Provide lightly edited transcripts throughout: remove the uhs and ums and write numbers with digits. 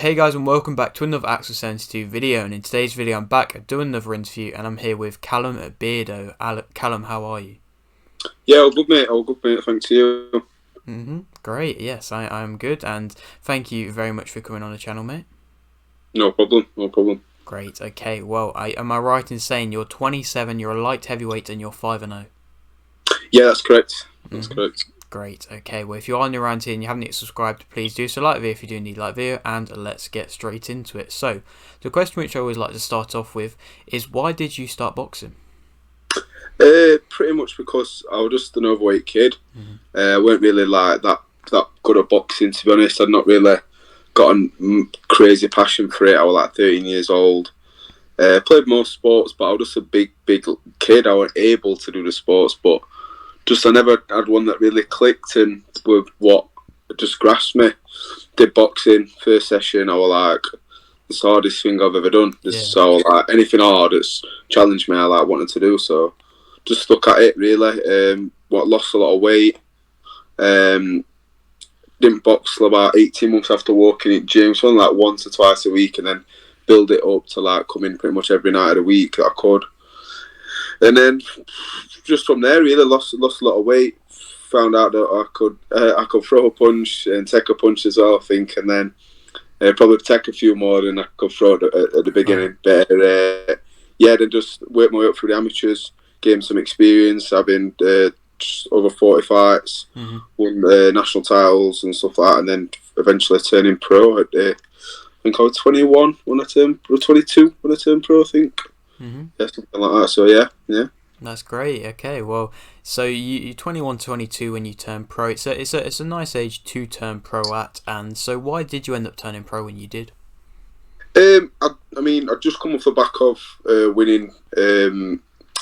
Hey guys, and welcome back to another Axel 72 video, and in today's video I'm back doing another interview and I'm here with Callum Beardow. Callum, how are you? Yeah, all good mate, thanks you. Great, yes, I'm good, and thank you very much for coming on the channel, mate. No problem. Great, okay, well, am I right in saying you're 27, you're a light heavyweight and you're 5-0? Yeah, that's correct. That's correct. Great, okay, well if you're on your around here and you haven't yet subscribed, please do so. Like the video if you do need like video, and let's get straight into it. So, the question which I always like to start off with is, why did you start boxing? Pretty much because I was just an overweight kid. I weren't really like that good at boxing, to be honest. I'd not really got a crazy passion for it. I was like 13 years old. Played most sports, but I was just a big kid. I was able to do the sports, but just I never had one that really clicked and with what just grasped me. Did boxing first session. I was like, it's the hardest thing I've ever done. So like anything hard that's challenged me, I like wanted to do. So just stuck at it really. Lost a lot of weight. Didn't box till about 18 months after walking in gym. So only like once or twice a week, and then build it up to like come in pretty much every night of the week that I could. And then just from there, really lost a lot of weight. Found out that I could throw a punch and take a punch as well, I think, and then probably take a few more than I could throw at the beginning. But then just worked my way up through the amateurs, gained some experience. I've been just over 40 fights, won national titles and stuff like that, and then eventually turning pro at I think I was 21 when I turned, or 22 when I turned pro, I think. Yeah, something like that. So yeah. That's great. Okay, well, so you're 21, 22 when you turn pro. It's a nice age to turn pro at. And so why did you end up turning pro when you did? I mean, I just come off the back of winning.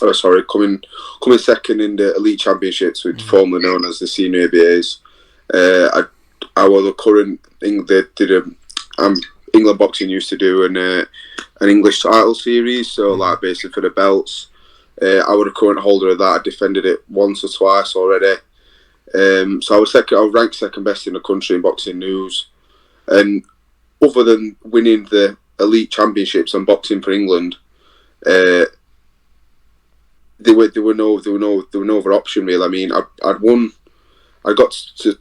Coming second in the elite championships, which formerly known as the senior ABAs. I was the current thing that did England Boxing used to do an English title series, so like basically for the belts. I was a current holder of that. I defended it once or twice already. So I was ranked second best in the country in boxing news. And other than winning the elite championships and boxing for England, there were no other option really. I mean, I'd won. I got to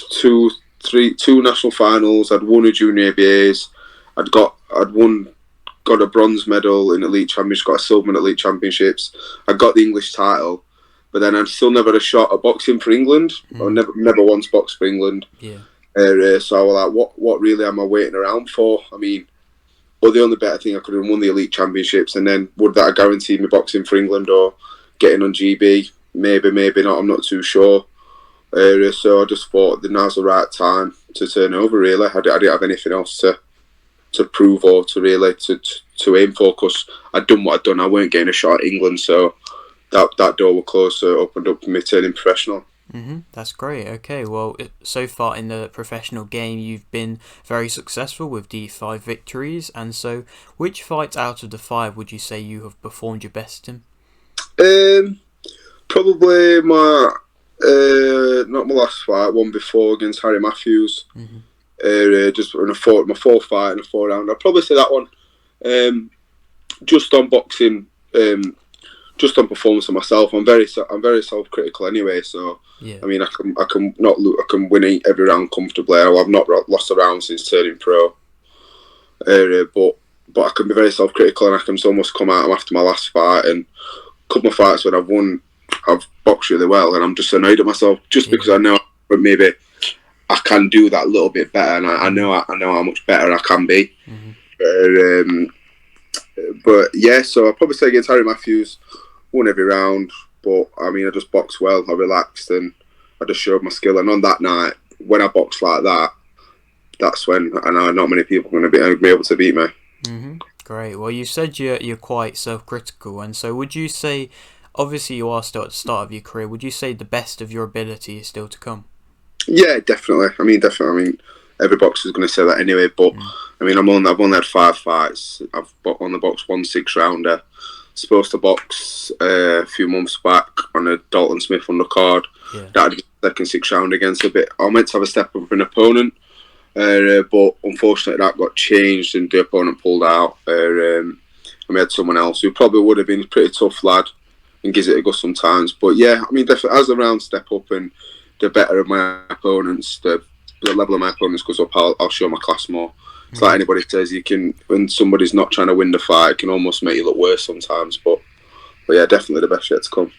two national finals. I'd won a junior ABAs. Got a bronze medal in elite championships. Got a silver in elite championships. I got the English title, but then I still never had a shot at boxing for England. I never once boxed for England. Yeah. So I was like, what really am I waiting around for? I mean, the only better thing I could have won the elite championships, and then would that have guaranteed me boxing for England or getting on GB? Maybe not. I'm not too sure. So I just thought that now's the right time to turn over. Really, I didn't have anything else to prove or to really to aim for, because I'd done what I'd done. I weren't getting a shot at England, so that door was closed, so it opened up for me turning professional. That's great. Okay, well, so far in the professional game, you've been very successful with the 5 victories. And so, which fights out of the 5 would you say you have performed your best in? Probably my not my last fight, one before against Harry Matthews. Just in my fourth fight in a 4-round. I'd probably say that one. Just on boxing, just on performance of myself. I'm very self-critical anyway. So yeah. I mean, I can win every round comfortably. I've not lost a round since turning pro. But I can be very self-critical, and I can almost come out after my last fight and a couple of fights when I've won, I've boxed really well, and I'm just annoyed at myself just because I know maybe I can do that a little bit better, and I know how much better I can be. But yeah, so I'd probably say against Harry Matthews, won every round. But I mean, I just boxed well. I relaxed and I just showed my skill. And on that night, when I boxed like that, that's when I know not many people are going to be able to beat me. Great. Well, you said you're quite self-critical, and so would you say, obviously you are still at the start of your career, would you say the best of your ability is still to come? Yeah, definitely. I mean, every boxer's going to say that anyway. But I mean, I've only had 5 fights. I've only boxed 1 6-rounder. Supposed to box a few months back on a Dalton Smith undercard. That had the second 6th round against a bit. I meant to have a step up an opponent. But unfortunately that got changed and the opponent pulled out. And we had someone else who probably would have been a pretty tough lad and gives it a go sometimes. But yeah, I mean, definitely as the rounds step up and the better of my opponents, the level of my opponents goes up, I'll show my class more. It's like anybody says, you can, when somebody's not trying to win the fight, it can almost make you look worse sometimes. But yeah, definitely the best yet to come.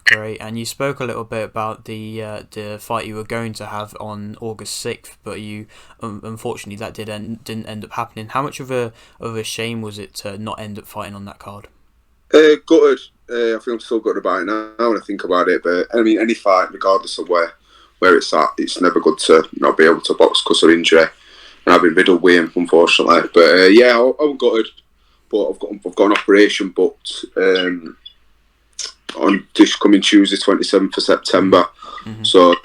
Great, and you spoke a little bit about the fight you were going to have on August 6th, but you unfortunately that didn't end up happening. How much of a shame was it to not end up fighting on that card? Gutted. I think I'm still gutted about it now when I think about it. But I mean, any fight, regardless of where it's at, it's never good to not be able to box because of injury. And I've been riddled with him, unfortunately. But yeah, I'm gutted. But I've got an operation booked on this coming Tuesday, 27th of September. So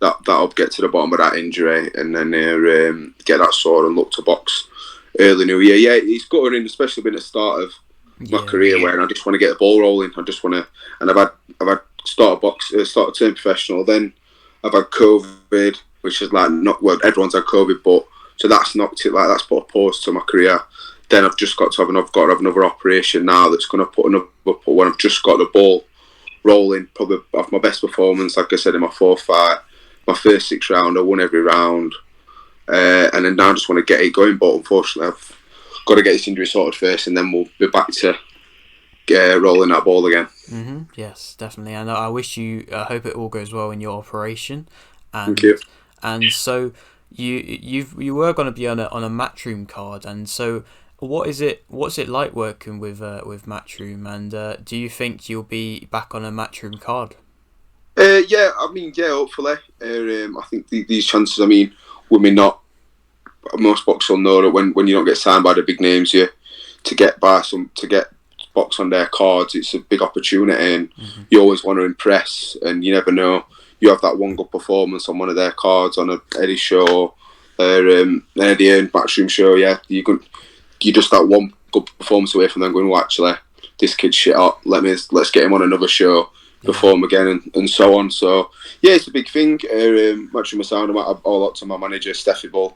that'll get to the bottom of that injury and then get that sorted and look to box early new year. Yeah, it's gutting, especially been at the start of my career where I just want to get the ball rolling. I just want to, and I've had started turning professional. Then I've had COVID, which is like not well. Everyone's had COVID, but so that's knocked it, like that's put a pause to my career. Then I've just got to have another operation now that's going to put another. But when I've just got the ball rolling, probably off my best performance, like I said in my fourth fight, my first 6 round, I won every round, and then now I just want to get it going. But unfortunately, I've got to get this injury sorted first, and then we'll be back to rolling that ball again. Yes, definitely. And I wish you. I hope it all goes well in your operation. Thank you. And so you were going to be on a Matchroom card, and so what's it like working with Matchroom, and do you think you'll be back on a Matchroom card? Yeah, I mean, yeah, hopefully. I think these chances. I mean, women not. Most boxers will know that when you don't get signed by the big names, to get box on their cards, it's a big opportunity, and you always want to impress, and you never know. You have that one good performance on one of their cards on a Eddie show, an Eddie and Matchroom show. Yeah, you're just that one good performance away from them going, well, actually, this kid's shit up. Let's get him on another show, perform again, and so on. So yeah, it's a big thing. Matchroom Sound, I owe a lot to my manager Steffi Bull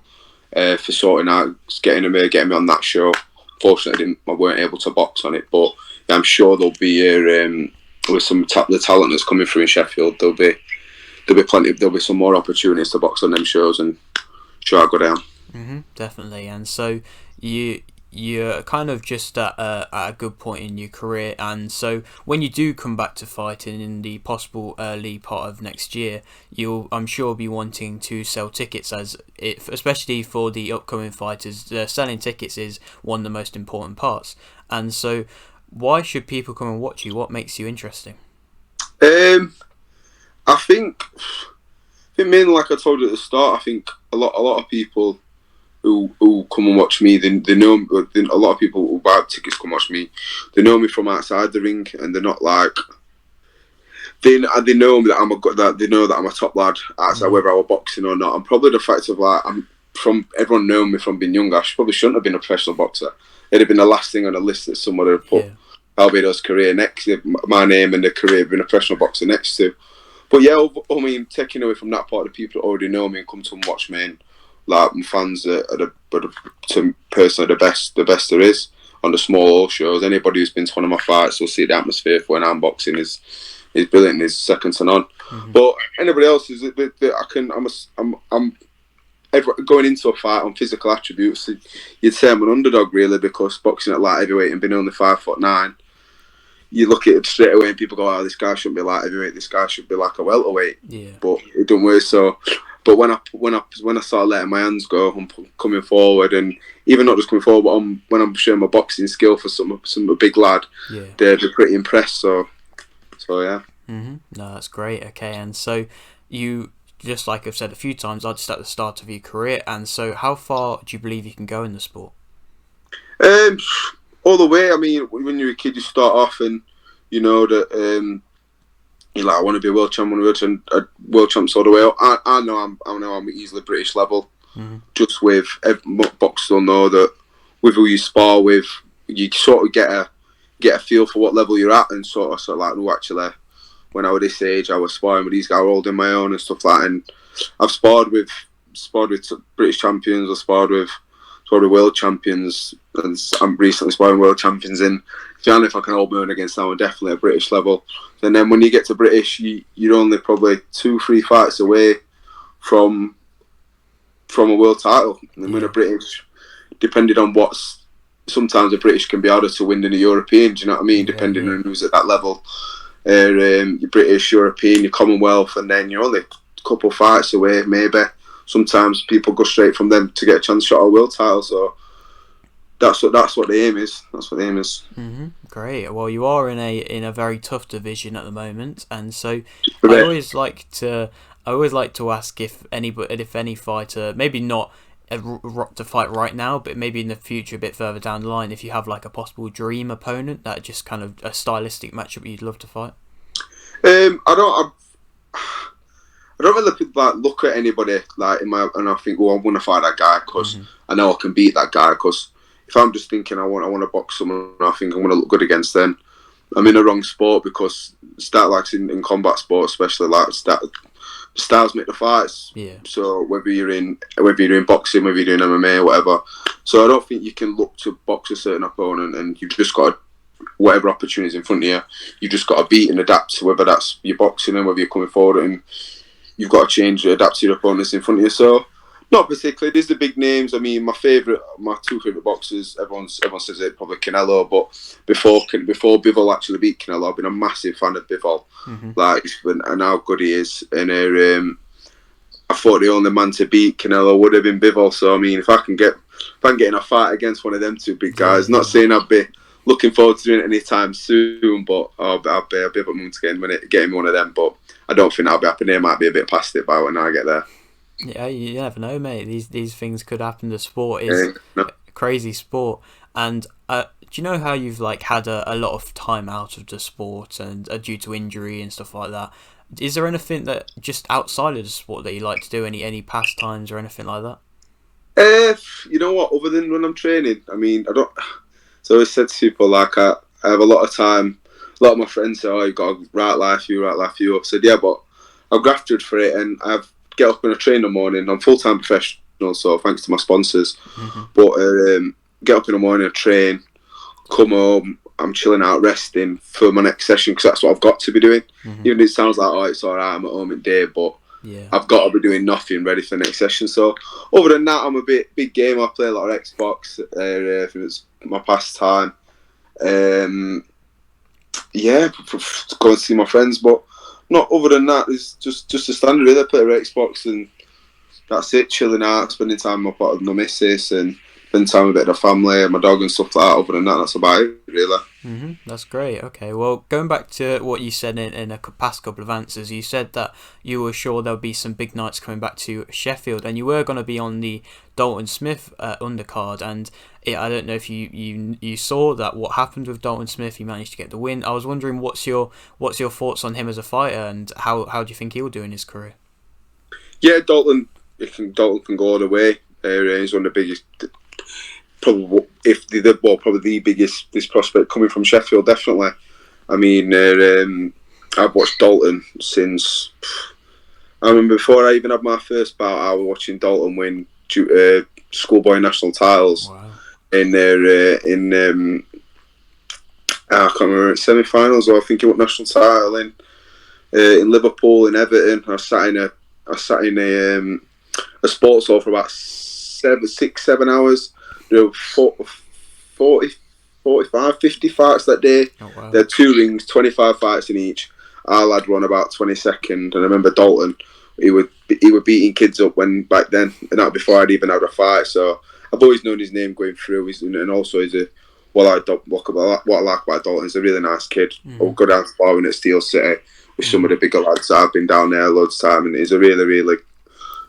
for sorting out getting me on that show. Fortunately, I weren't able to box on it, but yeah, I'm sure there'll be with some the talent that's coming through in Sheffield. There'll be some more opportunities to box on them shows and sure I go down. Definitely. And so you're kind of just at a good point in your career, and so when you do come back to fighting in the possible early part of next year, I'm sure be wanting to sell tickets, especially for the upcoming fighters. Selling tickets is one of the most important parts, and so why should people come and watch you? What makes you interesting? I think mainly, like I told you at the start, I think a lot of people who come and watch me, they know. A lot of people who buy tickets come watch me. They know me from outside the ring, and they're not like they know that they know that I'm a top lad outside, whether I were boxing or not. And probably the fact of like everyone knowing me from being young. I probably shouldn't have been a professional boxer. It'd have been the last thing on the list that someone would have put Beardow's career next to my name and the career of being a professional boxer next to. But yeah, I mean, taking away from that part, the people that already know me and come to and watch me, and like my fans are personally the best there is on the small shows. Anybody who's been to one of my fights will see the atmosphere for when I'm boxing is brilliant. Is second to none. But anybody else is I'm going into a fight on physical attributes. You'd say I'm an underdog really, because boxing at light heavyweight and being only 5'9". You look at it straight away and people go, "Oh, this guy shouldn't be light heavyweight. This guy should be like a welterweight." Yeah. But it don't work so. But when I start letting my hands go, I'm coming forward, and even not just coming forward, but when I'm showing my boxing skill for some big lad, they're pretty impressed. So yeah. No, that's great. Okay, and so you, just like I've said a few times, are just at the start of your career, and so how far do you believe you can go in the sport? All the way. I mean, when you're a kid, you start off and you know that you're like, I want to be a world champ, world champs all the way up. I know I'm easily British level. Just with boxers will know that with who you spar with, you sort of get a feel for what level you're at, and sort of like, no, actually, when I was this age, I was sparring with these guys, holding my own and stuff like that. And I've sparred with sparred with British champions, I sparred with world champions, and I'm recently sparring world champions in. If I can hold my own against them, I'm definitely at British level. And then when you get to British, you're only probably 2-3 fights away from a world title. And when a British, depending on sometimes the British can be harder to win than a European. Do you know what I mean? Depending on who's at that level. You're British, European, you're Commonwealth, and then you're only a couple of fights away, maybe. Sometimes people go straight from them to get a chance shot at a world title. So that's what the aim is. That's what the aim is. Mm-hmm. Great. Well, you are in a very tough division at the moment, and so I always like to ask if any fighter, maybe not to fight right now, but maybe in the future, a bit further down the line, if you have like a possible dream opponent that just kind of a stylistic matchup you'd love to fight. I don't really look at anybody and I think, I want to fight that guy because I know I can beat that guy. Because if I'm just thinking I want to box someone, I think I'm going to look good against them. I'm in the wrong sport because in combat sports, especially styles make the fights. Yeah. So whether you're doing boxing, whether you're doing MMA, whatever. So I don't think you can look to box a certain opponent, and you've just got to, whatever opportunities in front of you, you've just got to beat and adapt to whether that's your boxing and whether you're coming forward and you've got to change, adapt to your opponents in front of you. So, not particularly. There's the big names. I mean, my two favourite boxers, everyone says it, probably Canelo. But before Bivol actually beat Canelo, I've been a massive fan of Bivol, and how good he is. And I thought the only man to beat Canelo would have been Bivol. So I mean, if I can get in a fight against one of them two big guys, not saying I'd be looking forward to doing it anytime soon, but I'll be able to get him one of them. But I don't think that'll be happening. It might be a bit past it by when I get there. Yeah, you never know, mate. These things could happen. The sport is a crazy sport. And do you know how you've had a lot of time out of the sport and due to injury and stuff like that? Is there anything that just outside of the sport that you like to do? Any pastimes or anything like that? You know what? Other than when I'm training, I mean, I don't. So I said to people I have a lot of time. A lot of my friends say, "Oh, you've got a right life, you." I said, "Yeah, but I've grafted for it, and I've get up and I train in the morning. I'm full-time professional, so thanks to my sponsors. But get up in the morning, I train, come home, I'm chilling out, resting for my next session because that's what I've got to be doing. Even if it sounds like, it's all right, I'm at home in day, but I've got to be doing nothing ready for the next session. So other than that, I'm a big game. I play a lot of Xbox. If it's my pastime. Go and see my friends, but not other than that. It's just a standard. Really, I play Xbox and that's it. Chilling out, spending time with my missus and spending time with a bit of the family and my dog and stuff like that. Other than that, that's about it, really. That's great. Okay, well, going back to what you said in a past couple of answers, you said that you were sure there would be some big nights coming back to Sheffield, and you were going to be on the Dalton Smith undercard. And I don't know if you saw that what happened with Dalton Smith. He managed to get the win. I was wondering what's your thoughts on him as a fighter, and how do you think he'll do in his career? Yeah, Dalton can go all the way. He's one of the biggest. Probably the biggest this prospect coming from Sheffield, definitely. I mean, I've watched Dalton since. I remember before I even had my first bout, I was watching Dalton win schoolboy national titles. Wow. In I can't remember, semi-finals, or I think he won national title in Liverpool, in Everton. I sat in a sports hall for about 6-7 hours. 40, 45, 50 fights that day. Oh, wow. There are 2 rings, 25 fights in each. Our lad won about 22nd, and I remember Dalton. He were beating kids up back then, and that before I'd even had a fight. So I've always known his name going through. And also what I like about Dalton, he's a really nice kid. I'll go down to sparring at Steel City with some of the bigger lads. I've been down there loads of time, and he's a really, really,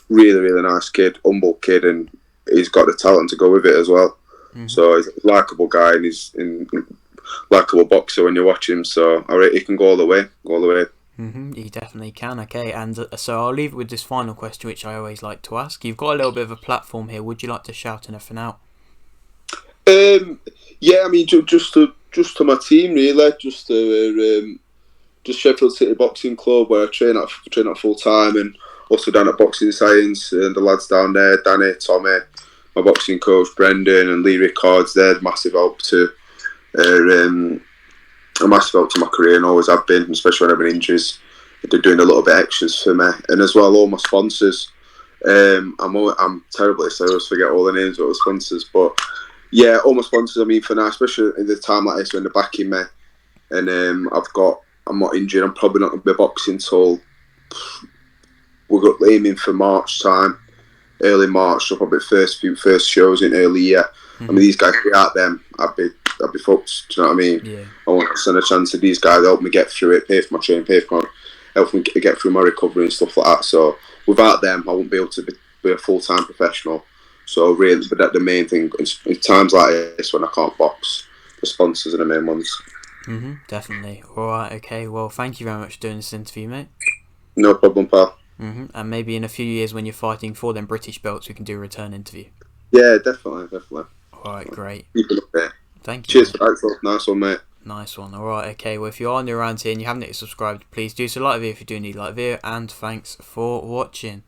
really, really nice kid, humble kid, and he's got the talent to go with it as well. So he's a likeable guy, and he's a likeable boxer when you watch him. So I rate he can go all the way. He definitely can. Okay, and so I'll leave it with this final question, which I always like to ask. You've got a little bit of a platform here. Would you like to shout anything out? Yeah, I mean, just to my team, really. Just Sheffield City Boxing Club, where I train at full time, and also down at Boxing Science, and the lads down there, Danny, Tommy, my boxing coach Brendan, and Lee Rickards. They're massive help to a massive help to my career, and always have been, especially when I've been injuries. They're doing a little bit extras for me, and as well all my sponsors. I'm terrible, so I always forget all the names of the sponsors, but yeah, all my sponsors. I mean, for now, especially in the time like this when they're backing me, and I'm not injured. I'm probably not going to be boxing till we're aiming for March time, early March. So probably first shows in early year. I mean, these guys without them, I'd be fucked. Do you know what I mean? Yeah. I want to send a chance to these guys, help me get through it, pay for my training, help me get through my recovery and stuff like that. So without them, I wouldn't be able to be a full-time professional. So really, but that's the main thing. In times like this when I can't box, the sponsors are the main ones. Definitely. Alright, okay. Well, thank you very much for doing this interview, mate. No problem, pal. And maybe in a few years when you're fighting for them British belts, we can do a return interview. Yeah, definitely. Alright, great. Keep it up there. Thank you. Cheers for that. Nice one, mate. Nice one. Alright, okay. Well, if you are new around here and you haven't yet subscribed, please do so. Like the video if you do need like the video, and thanks for watching.